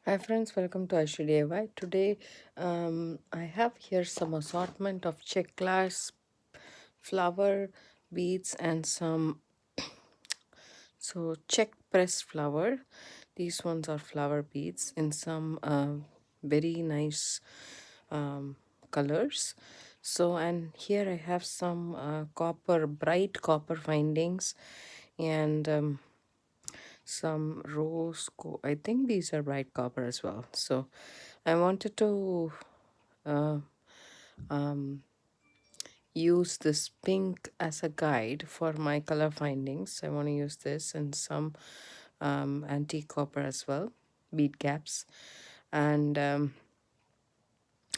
Hi friends, welcome to Aishudiy. Today I have here some assortment of Czech glass flower beads and some Czech pressed flower. These ones are flower beads in some very nice colors. And here I have some bright copper findings, and some I think these are bright copper as well. So I wanted to uh, um, use this pink as a guide for my color findings. I want to use this and some antique copper as well, bead caps, and um,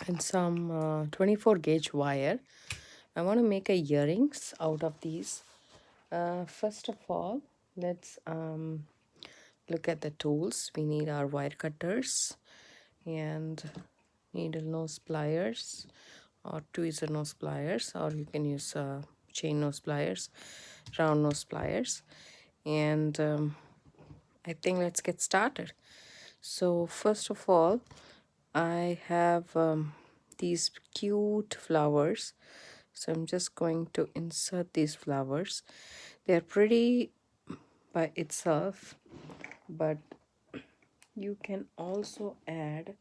and some 24 gauge wire. I want to make a earrings out of these. First of all, let's look at the tools. We need our wire cutters and needle nose pliers or tweezer nose pliers, or you can use chain nose pliers, round nose pliers. And I think let's get started. So first of all, I have these cute flowers. So I'm just going to insert these flowers. They're pretty by itself, but you can also add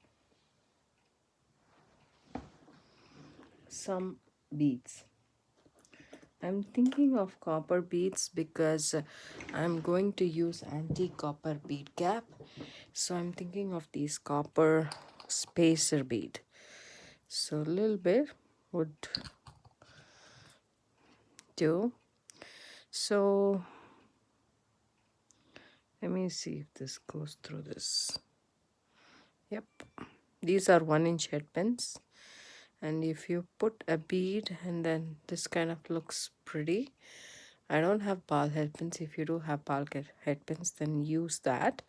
some beads. I'm thinking of copper beads because I'm going to use antique copper bead cap. So I'm thinking of these copper spacer bead. So a little bit would do. So let me see if this goes through this. Yep. These are 1-inch head pins. And if you put a bead and then this kind of looks pretty. I don't have ball head pins. If you do have ball head pins, then use that.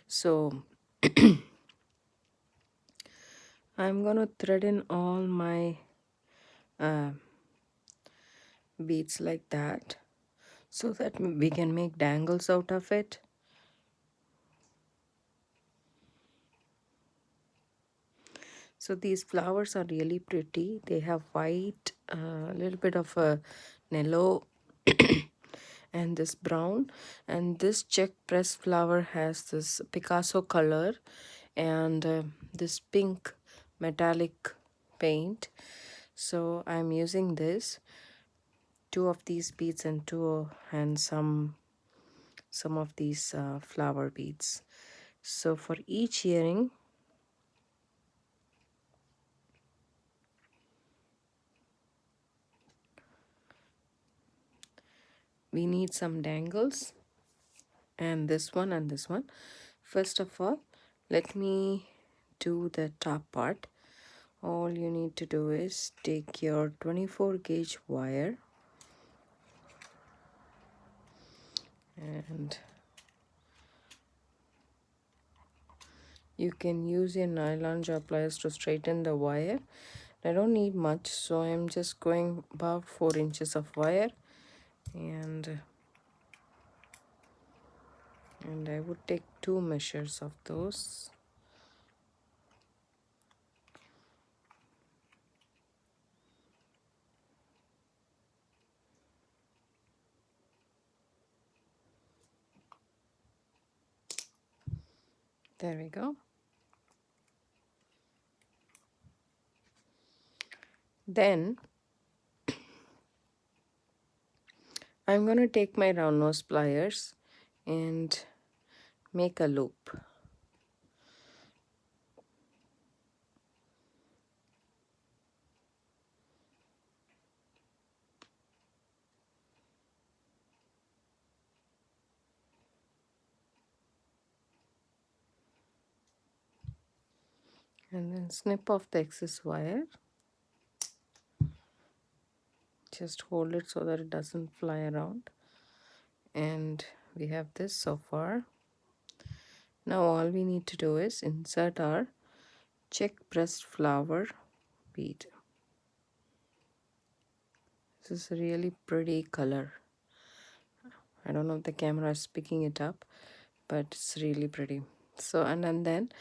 So I'm gonna thread in all my uh, beads like that so that we can make dangles out of it. So these flowers are really pretty. They have white, a little bit of a yellow and this brown, and this Czech press flower has this Picasso color and this pink metallic paint. So I'm using this, two of these beads and some of these flower beads. So for each earring, we need some dangles, and this one and this one. First of all, let me do the top part. All you need to do is take your 24 gauge wire and you can use your nylon jaw pliers to straighten the wire. I don't need much, so I'm just going about 4 inches of wire, and I would take 2 measures of those. There we go. Then I'm going to take my round nose pliers and make a loop. And then snip off the excess wire. Just hold it so that it doesn't fly around. And we have this so far. Now all we need to do is insert our Czech pressed flower bead. This is a really pretty color. I don't know if the camera is picking it up, but it's really pretty. So and then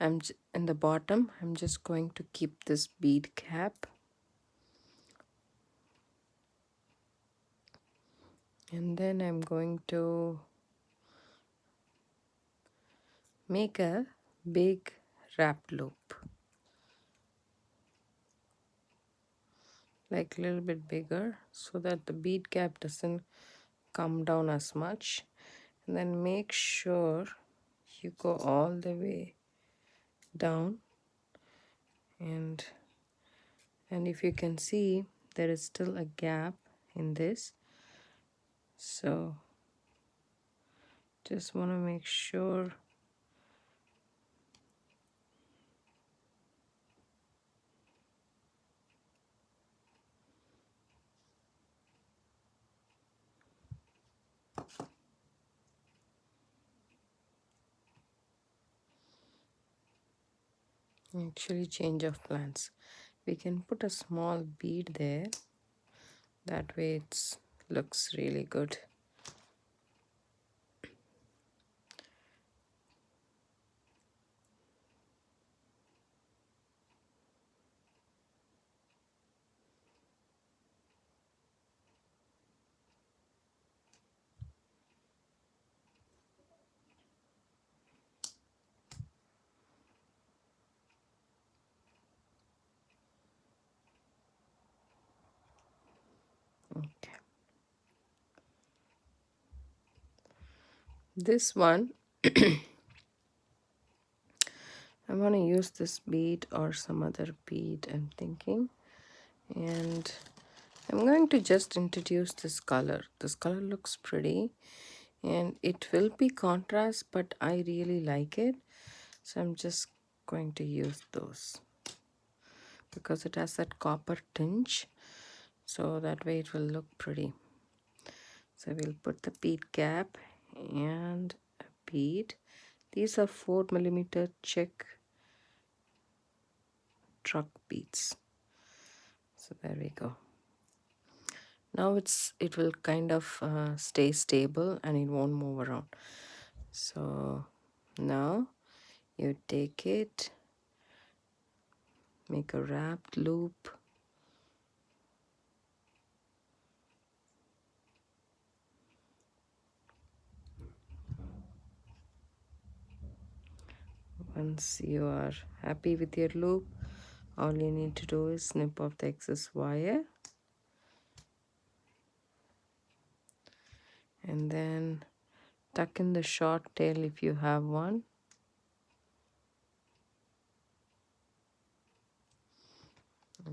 in the bottom, I'm just going to keep this bead cap. And then I'm going to make a big wrap loop, like a little bit bigger, so that the bead cap doesn't come down as much. And then make sure you go all the way down, and if you can see, there is still a gap in this, so just want to make sure. Actually, change of plans, we can put a small bead there, that way it looks really good. Okay, this one I want to use this bead or some other bead, I'm thinking. And I'm going to just introduce this color. This color looks pretty and it will be contrast, but I really like it. So I'm just going to use those because it has that copper tinge. So that way it will look pretty. So we'll put the bead cap and a bead. These are 4mm Czech truck beads. So there we go. Now it will kind of stay stable and it won't move around. So now you take it, make a wrapped loop, once you are happy with your loop, all you need to do is snip off the excess wire and then tuck in the short tail if you have one.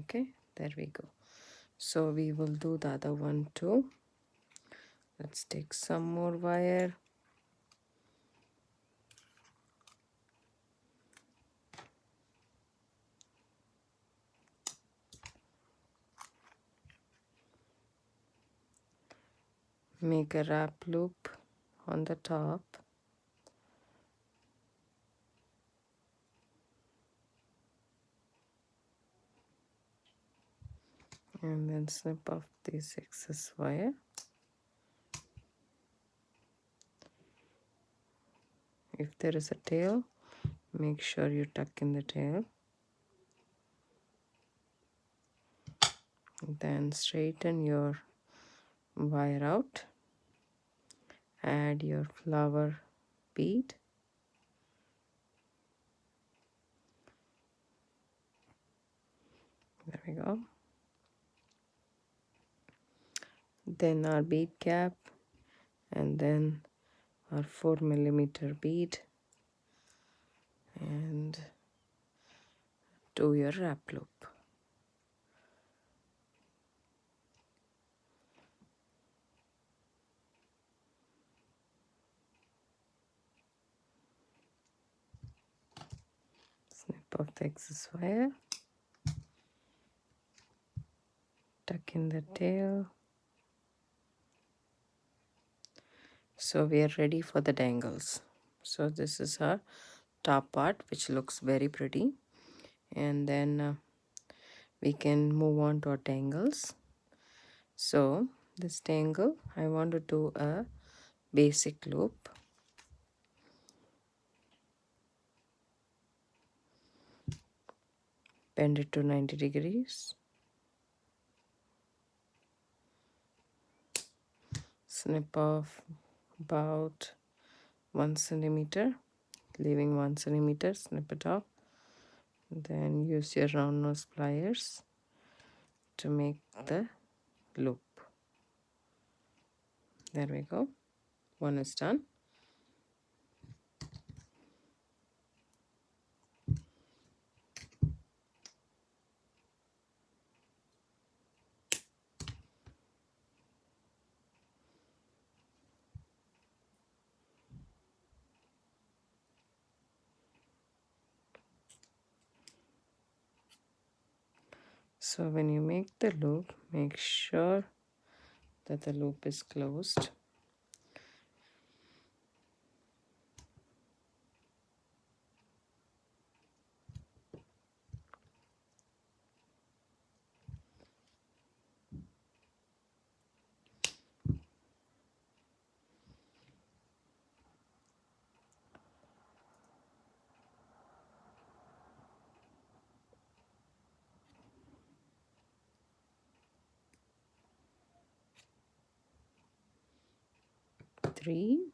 Okay, there we go. So we will do the other one too. Let's take some more wire. Make a wrap loop on the top. And then snip off this excess wire. If there is a tail, make sure you tuck in the tail. Then straighten your wire out. Add your flower bead. There we go. Then our bead cap and then our 4mm bead and do your wrap loop. Snip off the excess wire. Tuck in the tail. So we are ready for the dangles. So this is our top part, which looks very pretty. And then we can move on to our dangles. So this dangle, I want to do a basic loop. bend it to 90 degrees, snip off about 1 centimeter, leaving 1 centimeter, snip it off, then use your round nose pliers to make the loop. There we go, one is done. So when you make the loop, make sure that the loop is closed. Three.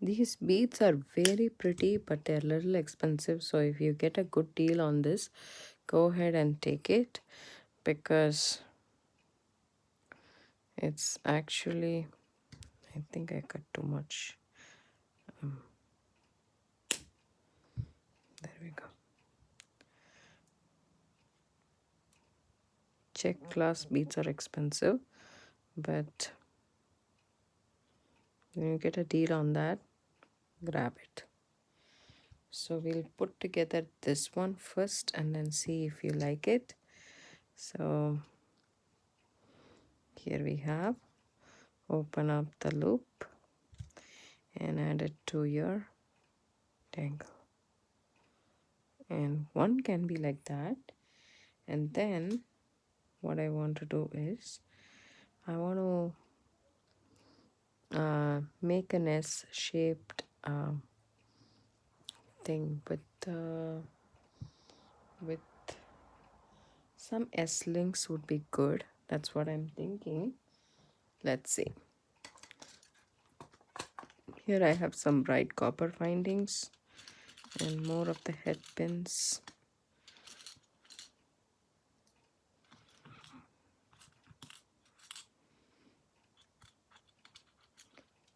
These beads are very pretty, but they're a little expensive. So if you get a good deal on this, go ahead and take it, because it's actually, I think I cut too much. There we go. Czech glass beads are expensive, but when you get a deal on that, grab it. So we'll put together this one first and then see if you like it. So here we have, open up the loop and add it to your dangle. And one can be like that. And then what I want to do is, I want to make an S-shaped thing with some S-links would be good. That's what I'm thinking. Let's see. Here I have some bright copper findings and more of the head pins.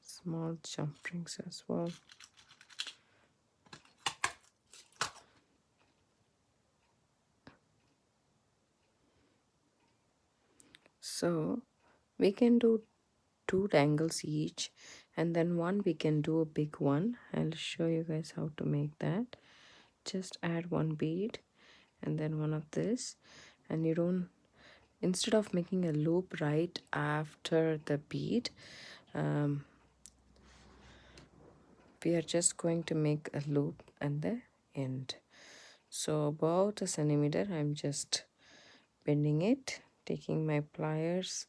Small jump rings as well. So we can do 2 dangles each, and then one we can do a big one. I'll show you guys how to make that. Just add one bead and then one of this, and you don't, instead of making a loop right after the bead, we are just going to make a loop at the end. So about a centimeter, I'm just bending it, taking my pliers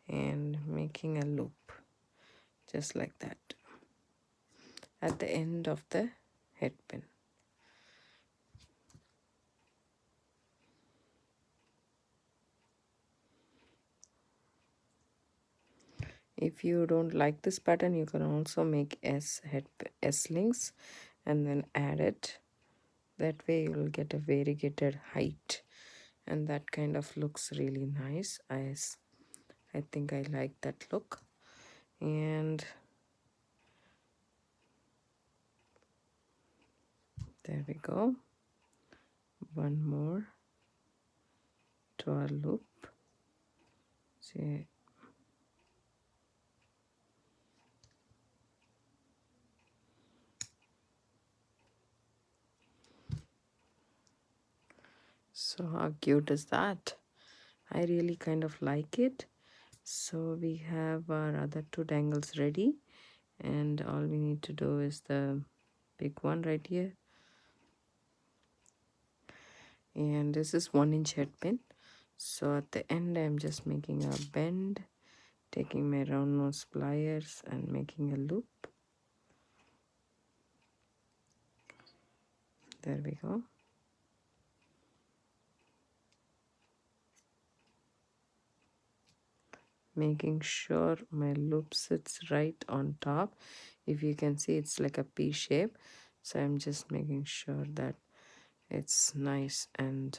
and making a loop just like that at the end of the head pin. If you don't like this pattern, you can also make S links and then add it. That way you will get a variegated height, and that kind of looks really nice. I think I like that look. And there we go. One more to our loop. See, so how cute is that? I really kind of like it. So we have our other 2 dangles ready, and all we need to do is the big one right here. And this is 1-inch head pin. So at the end, I'm just making a bend, taking my round nose pliers and making a loop. There we go. Making sure my loop sits right on top. If you can see, it's like a P shape, so I'm just making sure that it's nice and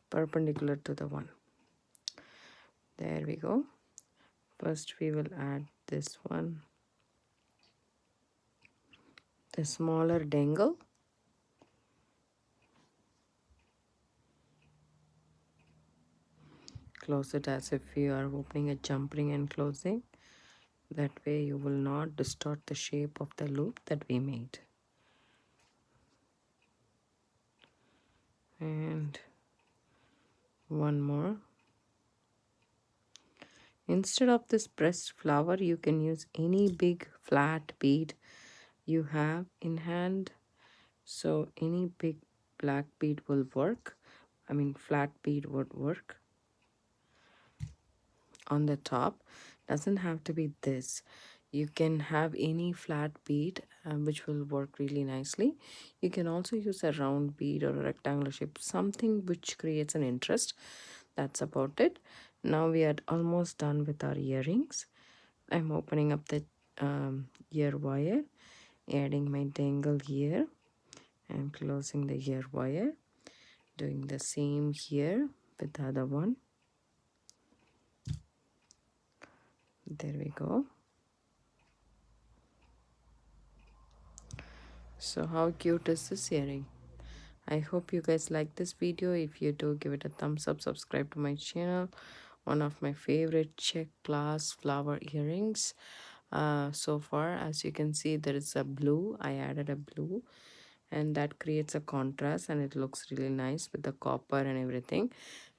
perpendicular to the one. There we go. First we will add this one, the smaller dangle. Close it as if you are opening a jump ring and closing. That way you will not distort the shape of the loop that we made. And one more. Instead of this pressed flower, you can use any big flat bead you have in hand. So any big black bead will work. I mean flat bead would work on the top. Doesn't have to be this. You can have any flat bead which will work really nicely. You can also use a round bead or a rectangular shape, something which creates an interest. That's about it. Now we are almost done with our earrings. I'm opening up the ear wire, adding my dangle here and closing the ear wire, doing the same here with the other one. There we go. So how cute is this earring? I hope you guys like this video. If you do, give it a thumbs up, subscribe to my channel. One of my favorite Czech glass flower earrings so far. As you can see, there is a blue. I added a blue, and that creates a contrast and it looks really nice with the copper and everything.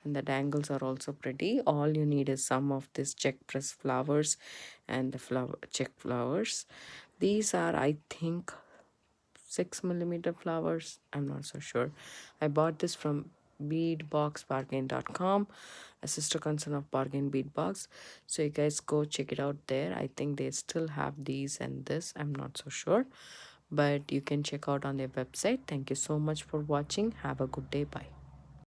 And the dangles are also pretty. All you need is some of this Czech press flowers and the Czech flowers. These are, I think, 6mm flowers. I'm not so sure. I bought this from beadboxbargain.com, a sister concern of Bargain Beadbox. So you guys go check it out there. I think they still have these and this. I'm not so sure, but you can check out on their website. Thank you so much for watching. Have a good day. Bye.